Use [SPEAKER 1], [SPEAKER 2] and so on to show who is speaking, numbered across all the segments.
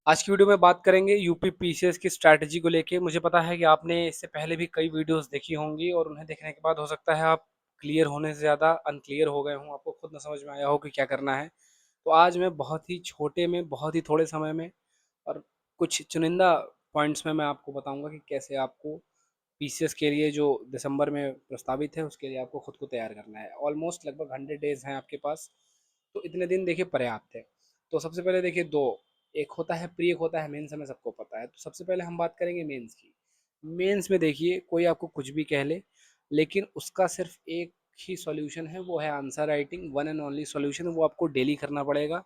[SPEAKER 1] आज की वीडियो में बात करेंगे यूपी पीसीएस की स्ट्रैटेजी को लेके। मुझे पता है कि आपने इससे पहले भी कई वीडियोस देखी होंगी और उन्हें देखने के बाद हो सकता है आप क्लियर होने से ज़्यादा अनक्लियर हो गए हों, आपको खुद ना समझ में आया हो कि क्या करना है। तो आज मैं बहुत ही छोटे में, बहुत ही थोड़े समय में और कुछ चुनिंदा पॉइंट्स में मैं आपको बताऊंगा कि कैसे आपको पीसीएस के लिए जो दिसंबर में प्रस्तावित है उसके लिए आपको खुद को तैयार करना है। ऑलमोस्ट लगभग 100 डेज हैं आपके पास, तो इतने दिन देखिए पर्याप्त है। तो सबसे पहले देखिए दो, एक होता है प्री, एक होता है मेंस, हमें सबको पता है। तो सबसे पहले हम बात करेंगे मेंस की। मेंस में देखिए कोई आपको कुछ भी कह ले, लेकिन उसका सिर्फ एक ही सॉल्यूशन है, वो है answer writing. One and only solution, वो आपको डेली करना पड़ेगा,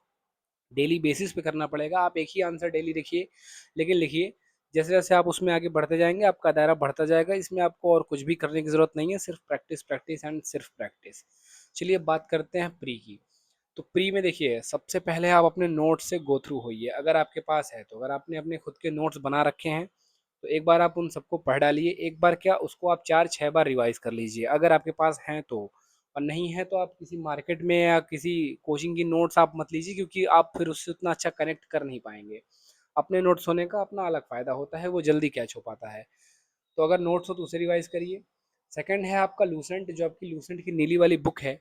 [SPEAKER 1] डेली बेसिस पे करना पड़ेगा। आप एक ही आंसर डेली लिखिए, लेकिन लिखिए जैसे जैसे आप उसमें आगे बढ़ते जाएंगे आपका दायरा बढ़ता जाएगा। इसमें आपको और कुछ भी करने की ज़रूरत नहीं है, सिर्फ प्रैक्टिस प्रैक्टिस एंड सिर्फ प्रैक्टिस। चलिए बात करते हैं प्री की। तो प्री में देखिए सबसे पहले आप अपने नोट्स से गो थ्रू होइए, अगर आपके पास है तो। अगर आपने अपने खुद के नोट्स बना रखे हैं तो एक बार आप उन सबको पढ़ डालिए। एक बार क्या, उसको आप 4-6 बार रिवाइज कर लीजिए अगर आपके पास हैं तो। और नहीं है तो आप किसी मार्केट में या किसी कोचिंग की नोट्स आप मत लीजिए, क्योंकि आप फिर उससे उतना अच्छा कनेक्ट कर नहीं पाएंगे। अपने नोट्स होने का अपना अलग फ़ायदा होता है, वो जल्दी कैच हो पाता है। तो अगर नोट्स हो तो उसे रिवाइज करिए। सेकंड है आपका लूसेंट, जो आपकी लूसेंट की नीली वाली बुक है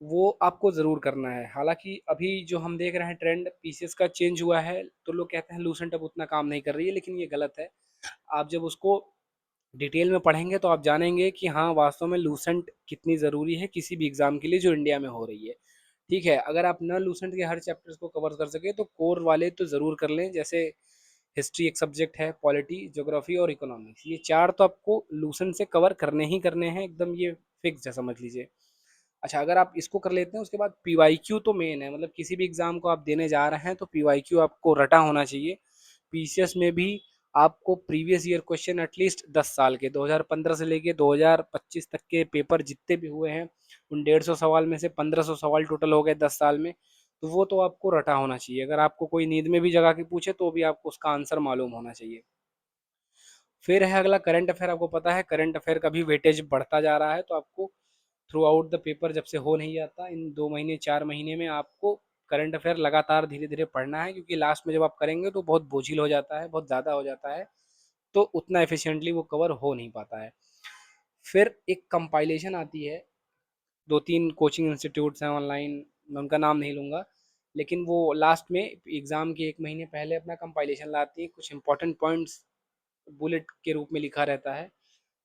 [SPEAKER 1] वो आपको ज़रूर करना है। हालांकि अभी जो हम देख रहे हैं ट्रेंड पीसीएस का चेंज हुआ है, तो लोग कहते हैं लूसेंट अब उतना काम नहीं कर रही है, लेकिन ये गलत है। आप जब उसको डिटेल में पढ़ेंगे तो आप जानेंगे कि हाँ वास्तव में लूसेंट कितनी ज़रूरी है किसी भी एग्ज़ाम के लिए जो इंडिया में हो रही है। ठीक है, अगर आप न लूसेंट के हर चैप्टर्स को कवर कर सके तो कोर वाले तो ज़रूर कर लें। जैसे हिस्ट्री एक सब्जेक्ट है, पॉलिटी, ज्योग्राफी और इकोनॉमिक्स, ये चार तो आपको लूसेंट से कवर करने ही करने हैं, एकदम ये फिक्स है, समझ लीजिए। अच्छा, अगर आप इसको कर लेते हैं उसके बाद पीवाईक्यू तो मेन है। मतलब किसी भी एग्जाम को आप देने जा रहे हैं तो पीवाईक्यू आपको रटा होना चाहिए। पीसीएस में भी आपको प्रीवियस ईयर क्वेश्चन एटलीस्ट 10 साल के 2015 से लेके 2025 तक के पेपर जितने भी हुए हैं, उन 150 सवाल में से 1500 सवाल टोटल हो गए 10 साल में। तो वो तो आपको रटा होना चाहिए। अगर आपको कोई नींद में भी जगा के पूछे तो भी आपको उसका आंसर मालूम होना चाहिए। फिर है अगला करंट अफेयर। आपको पता है करंट अफेयर का भी वेटेज बढ़ता जा रहा है, तो आपको थ्रू आउट द पेपर, जब से हो नहीं जाता, इन 2 महीने 4 महीने में आपको करंट अफेयर लगातार धीरे धीरे पढ़ना है, क्योंकि लास्ट में जब आप करेंगे तो बहुत बोझिल हो जाता है, बहुत ज़्यादा हो जाता है, तो उतना एफिशिएंटली वो कवर हो नहीं पाता है। फिर एक कंपाइलेशन आती है, 2-3 कोचिंग इंस्टीट्यूट्स हैं ऑनलाइन, मैं उनका नाम नहीं लूँगा, लेकिन वो लास्ट में एग्ज़ाम के 1 महीने पहले अपना कंपाइलेशन लाती है। कुछ इंपॉर्टेंट पॉइंट्स बुलेट के रूप में लिखा रहता है,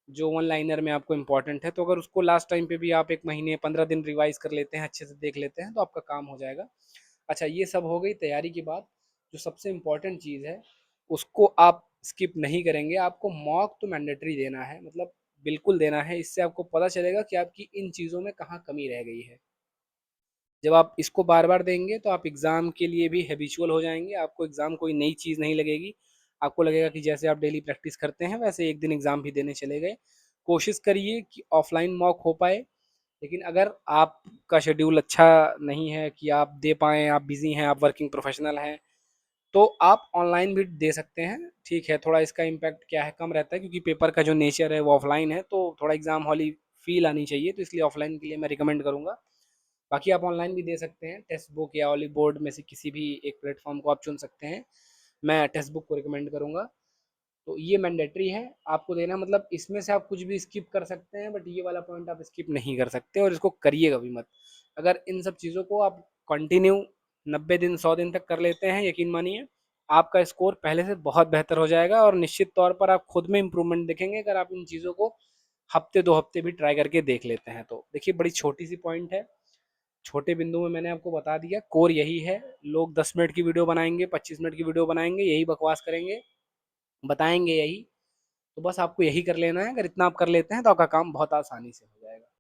[SPEAKER 1] जो वन लाइनर में आपको इम्पोर्टेंट है। तो अगर उसको लास्ट टाइम पे भी आप 1 महीने 15 दिन रिवाइज कर लेते हैं, अच्छे से देख लेते हैं, तो आपका काम हो जाएगा। अच्छा, ये सब हो गई तैयारी की बात। जो सबसे इम्पोर्टेंट चीज़ है उसको आप स्किप नहीं करेंगे। आपको मॉक तो मैंडेटरी देना है, मतलब बिल्कुल देना है। इससे आपको पता चलेगा कि आपकी इन चीज़ों में कहाँ कमी रह गई है। जब आप इसको बार बार देंगे तो आप एग्ज़ाम के लिए भी हैबिचुअल हो जाएंगे। आपको एग्ज़ाम कोई नई चीज़ नहीं लगेगी। आपको लगेगा कि जैसे आप डेली प्रैक्टिस करते हैं वैसे एक दिन एग्ज़ाम भी देने चले गए। कोशिश करिए कि ऑफलाइन मॉक हो पाए, लेकिन अगर आपका शेड्यूल अच्छा नहीं है कि आप दे पाएँ, आप बिज़ी हैं, आप वर्किंग प्रोफेशनल हैं, तो आप ऑनलाइन भी दे सकते हैं। ठीक है, थोड़ा इसका इम्पैक्ट क्या है, कम रहता है, क्योंकि पेपर का जो नेचर है वो ऑफलाइन है, तो थोड़ा एग्ज़ाम हॉली फील आनी चाहिए, तो इसलिए ऑफलाइन के लिए मैं रिकमेंड करूँगा। बाकी आप ऑनलाइन भी दे सकते हैं, टेक्स्ट बुक या ऑली बोर्ड में से किसी भी एक प्लेटफॉर्म को आप चुन सकते हैं। मैं टेक्स्ट बुक को रिकमेंड करूँगा। तो ये मैंडेटरी है आपको देना, मतलब इसमें से आप कुछ भी स्किप कर सकते हैं, बट ये वाला पॉइंट आप स्किप नहीं कर सकते, और इसको करिएगा भी मत। अगर इन सब चीज़ों को आप कंटिन्यू 90 दिन 100 दिन तक कर लेते हैं, यकीन मानिए आपका स्कोर पहले से बहुत बेहतर हो जाएगा, और निश्चित तौर पर आप खुद में इंप्रूवमेंट देखेंगे अगर आप इन चीज़ों को हफ्ते 2 हफ्ते भी ट्राई करके देख लेते हैं तो। देखिए बड़ी छोटी सी पॉइंट है, छोटे बिंदु में मैंने आपको बता दिया, कोर यही है। लोग 10 मिनट की वीडियो बनाएंगे, 25 मिनट की वीडियो बनाएंगे, यही बकवास करेंगे, बताएंगे यही। तो बस आपको यही कर लेना है। अगर इतना आप कर लेते हैं तो आपका काम बहुत आसानी से हो जाएगा।